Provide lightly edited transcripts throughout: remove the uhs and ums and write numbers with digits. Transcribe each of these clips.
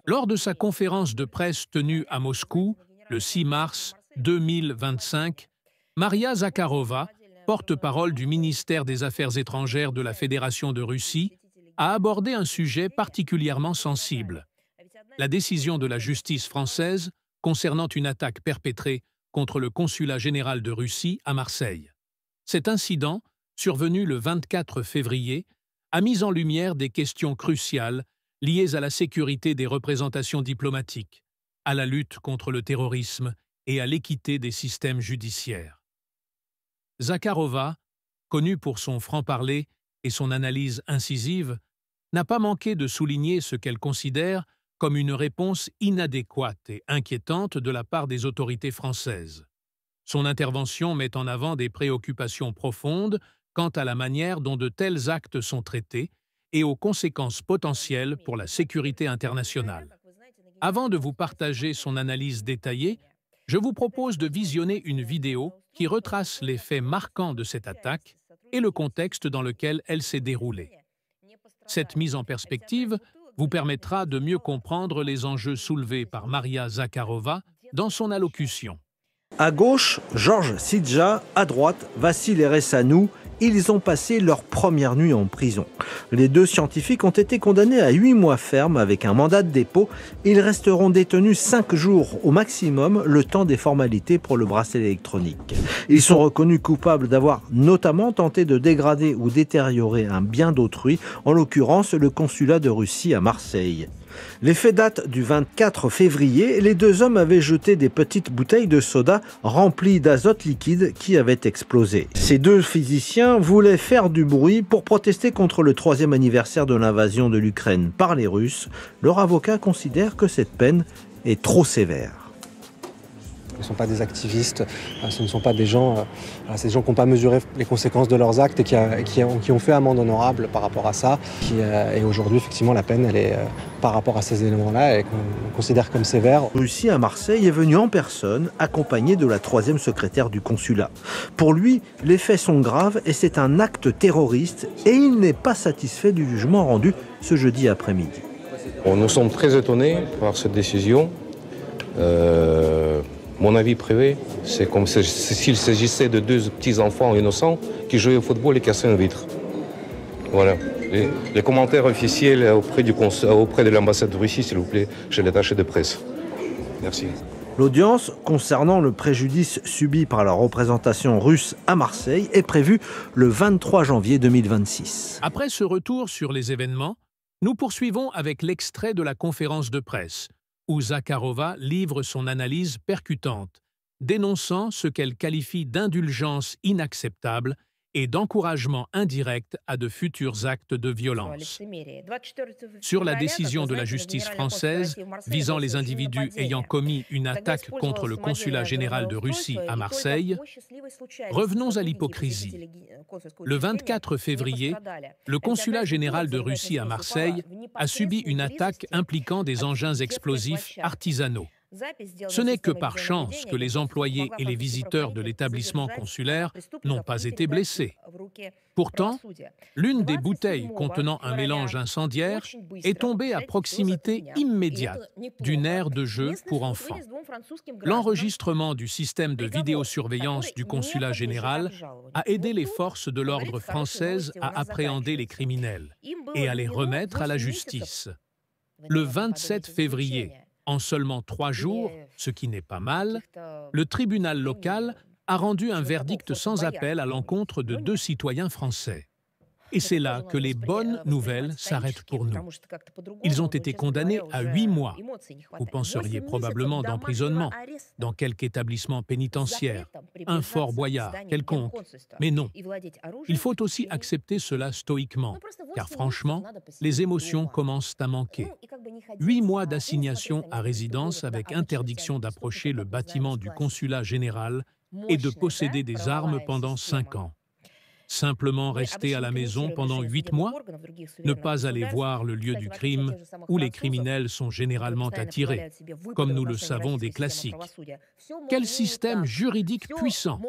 Lors de sa conférence de presse tenue à Moscou le 6 mars 2025, Maria Zakharova, porte-parole du ministère des Affaires étrangères de la Fédération de Russie, a abordé un sujet particulièrement sensible: la décision de la justice française concernant une attaque perpétrée contre le consulat général de Russie à Marseille. Cet incident, survenu le 24 février, a mis en lumière des questions cruciales liées à la sécurité des représentations diplomatiques, à la lutte contre le terrorisme et à l'équité des systèmes judiciaires. Zakharova, connue pour son franc-parler et son analyse incisive, n'a pas manqué de souligner ce qu'elle considère comme une réponse inadéquate et inquiétante de la part des autorités françaises. Son intervention met en avant des préoccupations profondes quant à la manière dont de tels actes sont traités et aux conséquences potentielles pour la sécurité internationale. Avant de vous partager son analyse détaillée, je vous propose de visionner une vidéo qui retrace les faits marquants de cette attaque et le contexte dans lequel elle s'est déroulée. Cette mise en perspective vous permettra de mieux comprendre les enjeux soulevés par Maria Zakharova dans son allocution. À gauche, Georges Sidja, à droite, Vassil Eresanu. Ils ont passé leur première nuit en prison. Les deux scientifiques ont été condamnés à 8 mois ferme avec un mandat de dépôt. Ils resteront détenus 5 jours au maximum, le temps des formalités pour le bracelet électronique. Ils sont reconnus coupables d'avoir notamment tenté de dégrader ou détériorer un bien d'autrui, en l'occurrence le consulat de Russie à Marseille. Les faits datent du 24 février. Les deux hommes avaient jeté des petites bouteilles de soda remplies d'azote liquide qui avaient explosé. Ces deux physiciens voulaient faire du bruit pour protester contre le 3e anniversaire de l'invasion de l'Ukraine par les Russes. Leur avocat considère que cette peine est trop sévère. Ce ne sont pas des activistes, ce ne sont pas des gens, c'est des gens qui n'ont pas mesuré les conséquences de leurs actes et qui ont fait amende honorable par rapport à ça. Et aujourd'hui, effectivement, la peine, elle est, par rapport à ces éléments-là, qu'on considère comme sévère. Russie à Marseille est venu en personne, accompagné de la 3e secrétaire du consulat. Pour lui, les faits sont graves et c'est un acte terroriste et il n'est pas satisfait du jugement rendu ce jeudi après-midi. Nous sommes très étonnés par cette décision. Mon avis privé, c'est comme s'il s'agissait de 2 petits-enfants innocents qui jouaient au football et cassaient une vitre. Voilà. Les commentaires officiels auprès de l'ambassade de Russie, s'il vous plaît, chez l'attaché de presse. Merci. L'audience concernant le préjudice subi par la représentation russe à Marseille est prévue le 23 janvier 2026. Après ce retour sur les événements, nous poursuivons avec l'extrait de la conférence de presse, où Zakharova livre son analyse percutante, dénonçant ce qu'elle qualifie d'indulgence inacceptable et d'encouragement indirect à de futurs actes de violence. Sur la décision de la justice française visant les individus ayant commis une attaque contre le consulat général de Russie à Marseille, revenons à l'hypocrisie. Le 24 février, le consulat général de Russie à Marseille a subi une attaque impliquant des engins explosifs artisanaux. Ce n'est que par chance que les employés et les visiteurs de l'établissement consulaire n'ont pas été blessés. Pourtant, l'une des bouteilles contenant un mélange incendiaire est tombée à proximité immédiate d'une aire de jeu pour enfants. L'enregistrement du système de vidéosurveillance du consulat général a aidé les forces de l'ordre françaises à appréhender les criminels et à les remettre à la justice. Le 27 février, en seulement 3 jours, ce qui n'est pas mal, le tribunal local a rendu un verdict sans appel à l'encontre de 2 citoyens français. Et c'est là que les bonnes nouvelles s'arrêtent pour nous. Ils ont été condamnés à 8 mois. Vous penseriez probablement d'emprisonnement, dans quelque établissement pénitentiaire, un Fort Boyard quelconque. Mais non. Il faut aussi accepter cela stoïquement, car franchement, les émotions commencent à manquer. 8 mois d'assignation à résidence avec interdiction d'approcher le bâtiment du consulat général et de posséder des armes pendant 5 ans. Simplement rester à la maison pendant 8 mois, ne pas aller voir le lieu du crime où les criminels sont généralement attirés, comme nous le savons des classiques. Quel système juridique puissant!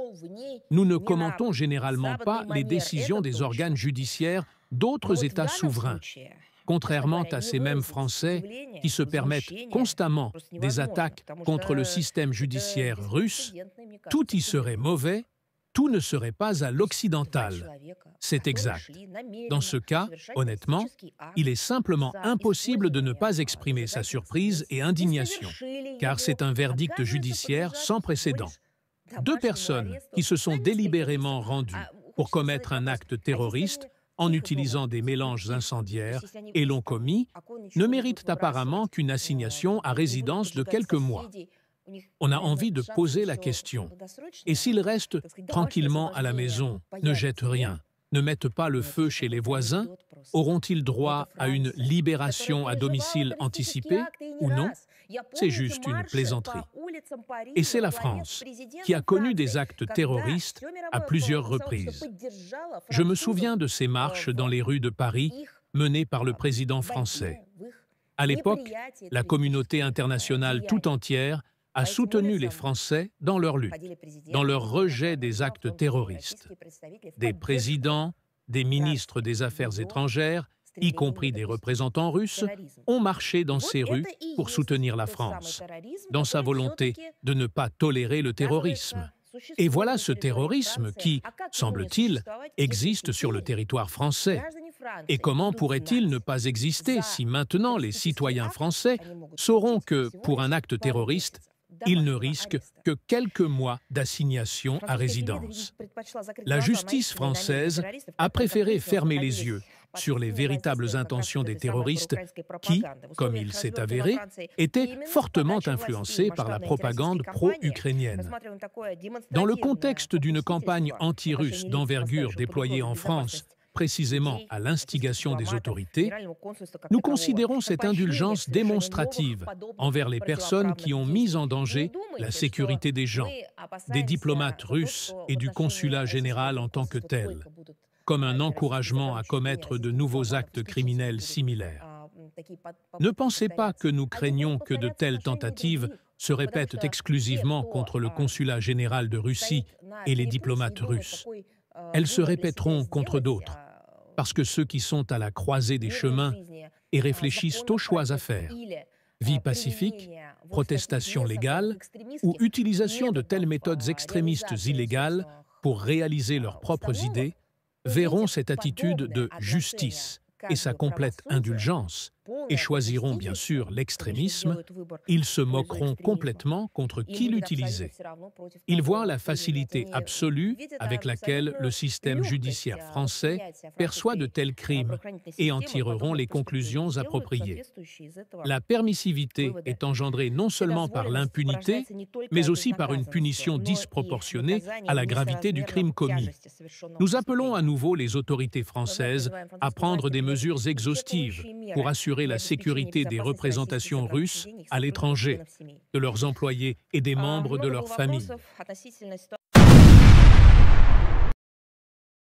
Nous ne commentons généralement pas les décisions des organes judiciaires d'autres États souverains. Contrairement à ces mêmes Français qui se permettent constamment des attaques contre le système judiciaire russe, tout y serait mauvais, tout ne serait pas à l'occidental. C'est exact. Dans ce cas, honnêtement, il est simplement impossible de ne pas exprimer sa surprise et indignation, car c'est un verdict judiciaire sans précédent. 2 personnes qui se sont délibérément rendues pour commettre un acte terroriste en utilisant des mélanges incendiaires et l'ont commis, ne méritent apparemment qu'une assignation à résidence de quelques mois. On a envie de poser la question. Et s'ils restent tranquillement à la maison, ne jettent rien, ne mettent pas le feu chez les voisins, auront-ils droit à une libération à domicile anticipée ou non? C'est juste une plaisanterie. Et c'est la France qui a connu des actes terroristes à plusieurs reprises. Je me souviens de ces marches dans les rues de Paris menées par le président français. À l'époque, la communauté internationale tout entière a soutenu les Français dans leur lutte, dans leur rejet des actes terroristes. Des présidents, des ministres des Affaires étrangères, y compris des représentants russes, ont marché dans ces rues pour soutenir la France, dans sa volonté de ne pas tolérer le terrorisme. Et voilà ce terrorisme qui, semble-t-il, existe sur le territoire français. Et comment pourrait-il ne pas exister si maintenant les citoyens français sauront que, pour un acte terroriste, ils ne risquent que quelques mois d'assignation à résidence? La justice française a préféré fermer les yeux sur les véritables intentions des terroristes qui, comme il s'est avéré, étaient fortement influencés par la propagande pro-ukrainienne. Dans le contexte d'une campagne anti-russe d'envergure déployée en France, précisément à l'instigation des autorités, nous considérons cette indulgence démonstrative envers les personnes qui ont mis en danger la sécurité des gens, des diplomates russes et du consulat général en tant que tel, comme un encouragement à commettre de nouveaux actes criminels similaires. Ne pensez pas que nous craignons que de telles tentatives se répètent exclusivement contre le consulat général de Russie et les diplomates russes. Elles se répéteront contre d'autres, parce que ceux qui sont à la croisée des chemins et réfléchissent aux choix à faire, vie pacifique, protestation légale ou utilisation de telles méthodes extrémistes illégales pour réaliser leurs propres idées, verront cette attitude de justice et sa complète indulgence et choisiront bien sûr l'extrémisme, ils se moqueront complètement contre qui l'utilisait. Ils voient la facilité absolue avec laquelle le système judiciaire français perçoit de tels crimes et en tireront les conclusions appropriées. La permissivité est engendrée non seulement par l'impunité, mais aussi par une punition disproportionnée à la gravité du crime commis. Nous appelons à nouveau les autorités françaises à prendre des mesures exhaustives pour assurer la sécurité des représentations russes à l'étranger, de leurs employés et des membres de leurs familles.